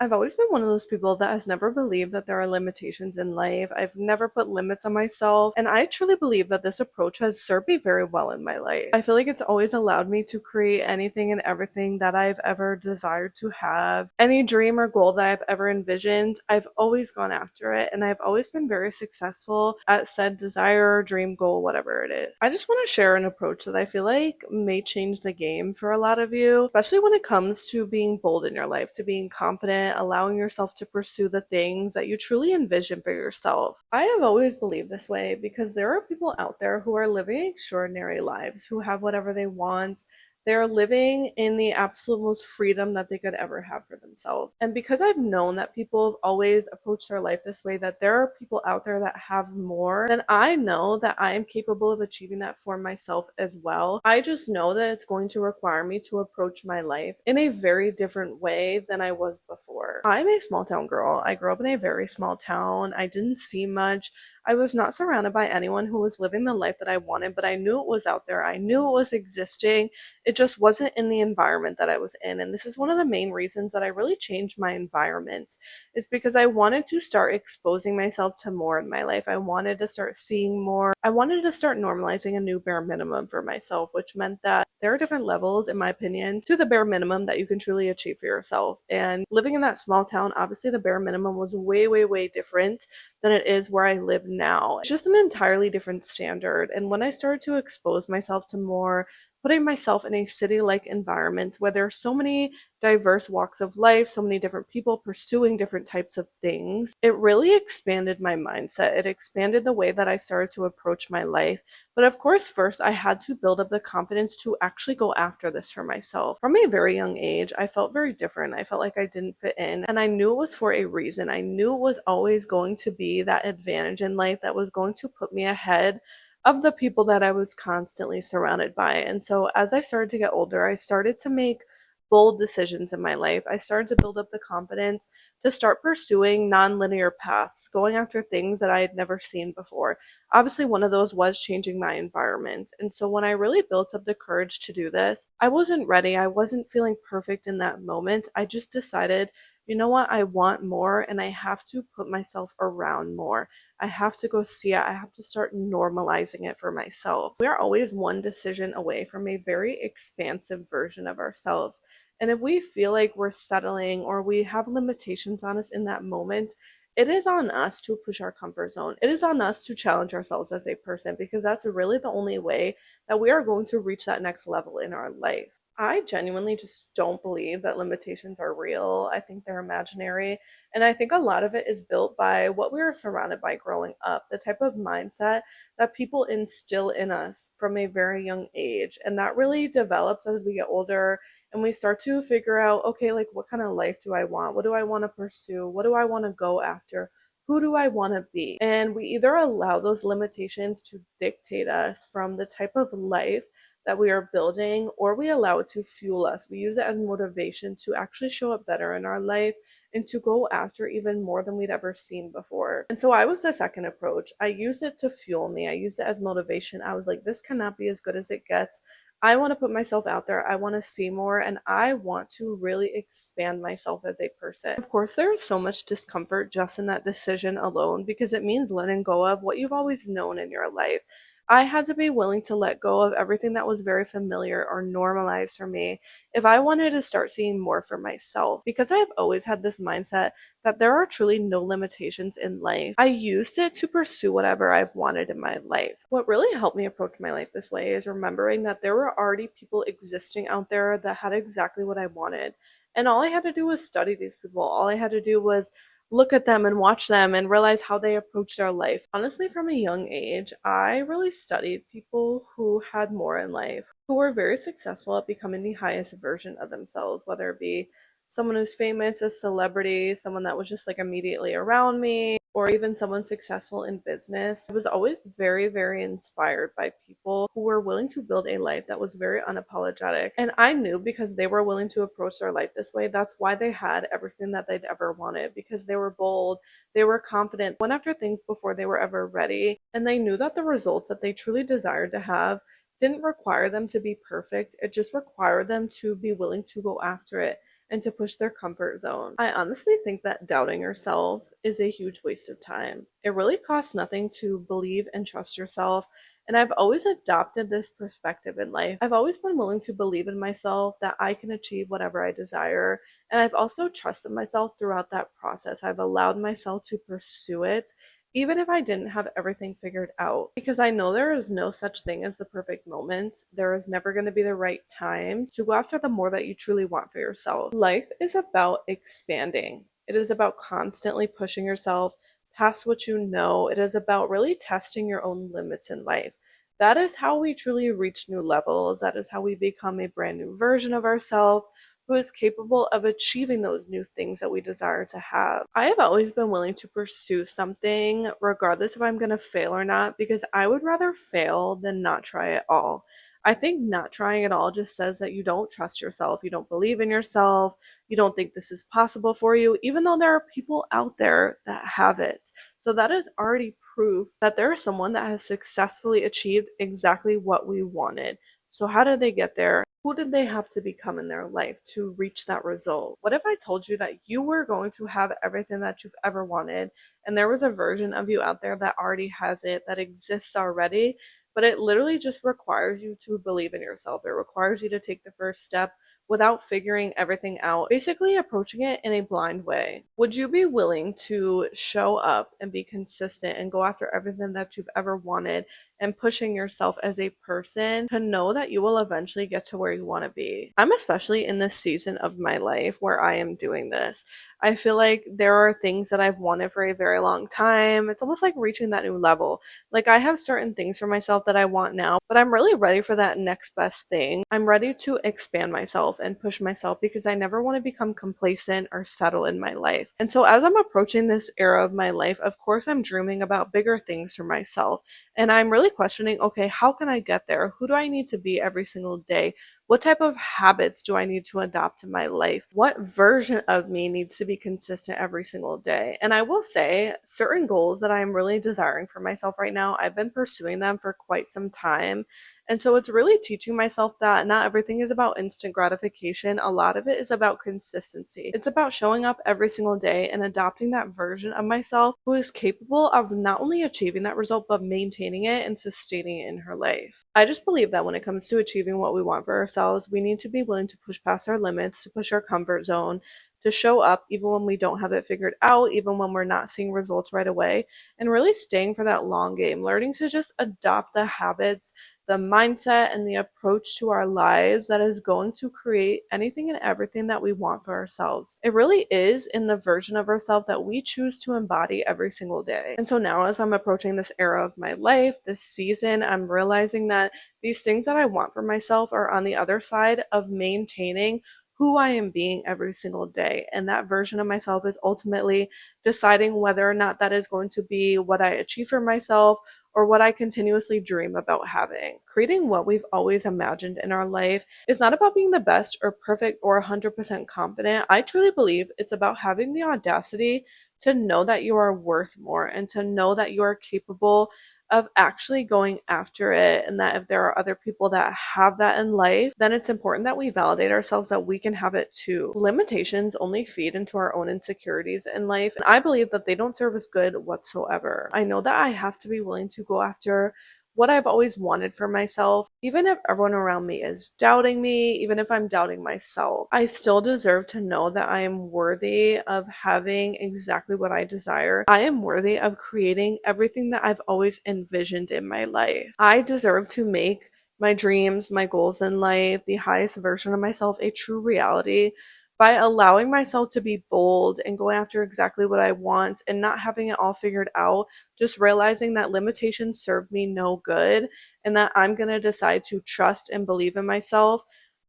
I've always been one of those people that has never believed that there are limitations in life. I've never put limits on myself, and I truly believe that this approach has served me very well in my life. I feel like it's always allowed me to create anything and everything that I've ever desired to have. Any dream or goal that I've ever envisioned, I've always gone after it, and I've always been very successful at said desire, dream, goal, whatever it is. I just want to share an approach that I feel like may change the game for a lot of you, especially when it comes to being bold in your life, to being confident, allowing yourself to pursue the things that you truly envision for yourself. I have always believed this way because there are people out there who are living extraordinary lives, who have whatever they want. They're living in the absolute most freedom that they could ever have for themselves. And because I've known that people have always approached their life this way, that there are people out there that have more, then I know that I am capable of achieving that for myself as well. I just know that it's going to require me to approach my life in a very different way than I was before. I'm a small town girl. I grew up in a very small town. I didn't see much. I was not surrounded by anyone who was living the life that I wanted, but I knew it was out there. I knew it was existing. It just wasn't in the environment that I was in. And this is one of the main reasons that I really changed my environment, is because I wanted to start exposing myself to more in my life. I wanted to start seeing more. I wanted to start normalizing a new bare minimum for myself, which meant that there are different levels, in my opinion, to the bare minimum that you can truly achieve for yourself. And living in that small town, obviously the bare minimum was way, way, way different than it is where I live now. It's just an entirely different standard. And when I started to expose myself to more, putting myself in a city-like environment where there are so many diverse walks of life, so many different people pursuing different types of things, it really expanded my mindset. It expanded the way that I started to approach my life. But of course, first I had to build up the confidence to actually go after this for myself. From a very young age, I felt very different. I felt like I didn't fit in, and I knew it was for a reason. I knew it was always going to be that advantage in life that was going to put me ahead of the people that I was constantly surrounded by. And so as I started to get older, I started to make bold decisions in my life. I started to build up the confidence to start pursuing non-linear paths, going after things that I had never seen before. Obviously, one of those was changing my environment. And so when I really built up the courage to do this, I wasn't ready. I wasn't feeling perfect in that moment. I just decided, you know what, I want more and I have to put myself around more. I have to go see it. I have to start normalizing it for myself. We are always one decision away from a very expansive version of ourselves. And if we feel like we're settling or we have limitations on us in that moment, it is on us to push our comfort zone. It is on us to challenge ourselves as a person because that's really the only way that we are going to reach that next level in our life. I genuinely just don't believe that limitations are real. I think they're imaginary. And I think a lot of it is built by what we are surrounded by growing up, the type of mindset that people instill in us from a very young age. And that really develops as we get older and we start to figure out, okay, like what kind of life do I want? What do I want to pursue? What do I want to go after? Who do I want to be? And we either allow those limitations to dictate us from the type of life that we are building, or we allow it to fuel us. We use it as motivation to actually show up better in our life and to go after even more than we'd ever seen before. And so I was the second approach. I used it to fuel me. I used it as motivation. I was like, this cannot be as good as it gets. I want to put myself out there. I want to see more and I want to really expand myself as a person. Of course, there is so much discomfort just in that decision alone because it means letting go of what you've always known in your life. I had to be willing to let go of everything that was very familiar or normalized for me if I wanted to start seeing more for myself. Because I have always had this mindset that there are truly no limitations in life, I used it to pursue whatever I've wanted in my life. What really helped me approach my life this way is remembering that there were already people existing out there that had exactly what I wanted. And all I had to do was study these people. All I had to do was look at them and watch them and realize how they approach their life. Honestly, from a young age, I really studied people who had more in life, who were very successful at becoming the highest version of themselves, whether it be someone who's famous, a celebrity, someone that was just like immediately around me, or even someone successful in business. I was always very, very inspired by people who were willing to build a life that was very unapologetic. And I knew because they were willing to approach their life this way, that's why they had everything that they'd ever wanted, because they were bold, they were confident, went after things before they were ever ready, and they knew that the results that they truly desired to have didn't require them to be perfect. It just required them to be willing to go after it. and to push their comfort zone. I honestly think that doubting yourself is a huge waste of time. It really costs nothing to believe and trust yourself. And I've always adopted this perspective in life. I've always been willing to believe in myself that I can achieve whatever I desire. And I've also trusted myself throughout that process. I've allowed myself to pursue it, even if I didn't have everything figured out. Because I know there is no such thing as the perfect moment. There is never going to be the right time to go after the more that you truly want for yourself. Life is about expanding, it is about constantly pushing yourself past what you know. It is about really testing your own limits in life. That is how we truly reach new levels. That is how we become a brand new version of ourselves who is capable of achieving those new things that we desire to have. I have always been willing to pursue something, regardless if I'm going to fail or not, because I would rather fail than not try at all. I think not trying at all just says that you don't trust yourself, you don't believe in yourself, you don't think this is possible for you, even though there are people out there that have it. So that is already proof that there is someone that has successfully achieved exactly what we wanted. So, how did they get there? Who did they have to become in their life to reach that result? What if I told you that you were going to have everything that you've ever wanted, and there was a version of you out there that already has it, that exists already, but it literally just requires you to believe in yourself? It requires you to take the first step without figuring everything out, basically approaching it in a blind way. Would you be willing to show up and be consistent and go after everything that you've ever wanted and pushing yourself as a person to know that you will eventually get to where you want to be? I'm especially in this season of my life where I am doing this. I feel like there are things that I've wanted for a very long time. It's almost like reaching that new level. Like, I have certain things for myself that I want now, but I'm really ready for that next best thing. I'm ready to expand myself and push myself because I never want to become complacent or settle in my life. And so, as I'm approaching this era of my life, of course, I'm dreaming about bigger things for myself. And I'm really questioning, okay, how can I get there? Who do I need to be every single day? What type of habits do I need to adopt in my life? What version of me needs to be consistent every single day? And I will say, certain goals that I'm really desiring for myself right now, I've been pursuing them for quite some time. And so it's really teaching myself that not everything is about instant gratification. A lot of it is about consistency. It's about showing up every single day and adopting that version of myself who is capable of not only achieving that result, but maintaining it and sustaining it in her life. I just believe that when it comes to achieving what we want for ourselves, we need to be willing to push past our limits, to push our comfort zone, to show up even when we don't have it figured out, even when we're not seeing results right away, and really staying for that long game, learning to just adopt the habits, the mindset, and the approach to our lives that is going to create anything and everything that we want for ourselves. It really is in the version of ourselves that we choose to embody every single day. And so now, as I'm approaching this era of my life, this season, I'm realizing that these things that I want for myself are on the other side of maintaining who I am being every single day. And that version of myself is ultimately deciding whether or not that is going to be what I achieve for myself or what I continuously dream about having. Creating what we've always imagined in our life is not about being the best or perfect or 100% confident. I truly believe it's about having the audacity to know that you are worth more and to know that you are capable of actually going after it, and that if there are other people that have that in life, then it's important that we validate ourselves that we can have it too. Limitations only feed into our own insecurities in life, and I believe that they don't serve us good whatsoever. I know that I have to be willing to go after what I've always wanted for myself, even if everyone around me is doubting me, even if I'm doubting myself. I still deserve to know that I am worthy of having exactly what I desire. I am worthy of creating everything that I've always envisioned in my life. I deserve to make my dreams, my goals in life, the highest version of myself a true reality by allowing myself to be bold and going after exactly what I want and not having it all figured out, just realizing that limitations serve me no good and that I'm going to decide to trust and believe in myself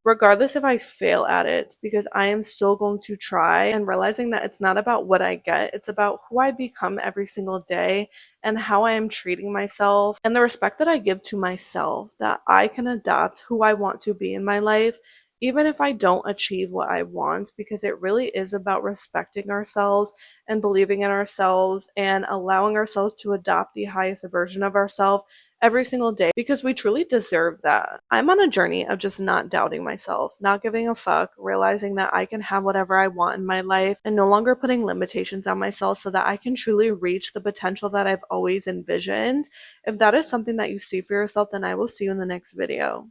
regardless if I fail at it, because I am still going to try, and realizing that it's not about what I get, it's about who I become every single day and how I am treating myself and the respect that I give to myself, that I can adopt who I want to be in my life even if I don't achieve what I want, because it really is about respecting ourselves and believing in ourselves and allowing ourselves to adopt the highest version of ourselves every single day because we truly deserve that. I'm on a journey of just not doubting myself, not giving a fuck, realizing that I can have whatever I want in my life and no longer putting limitations on myself so that I can truly reach the potential that I've always envisioned. If that is something that you see for yourself, then I will see you in the next video.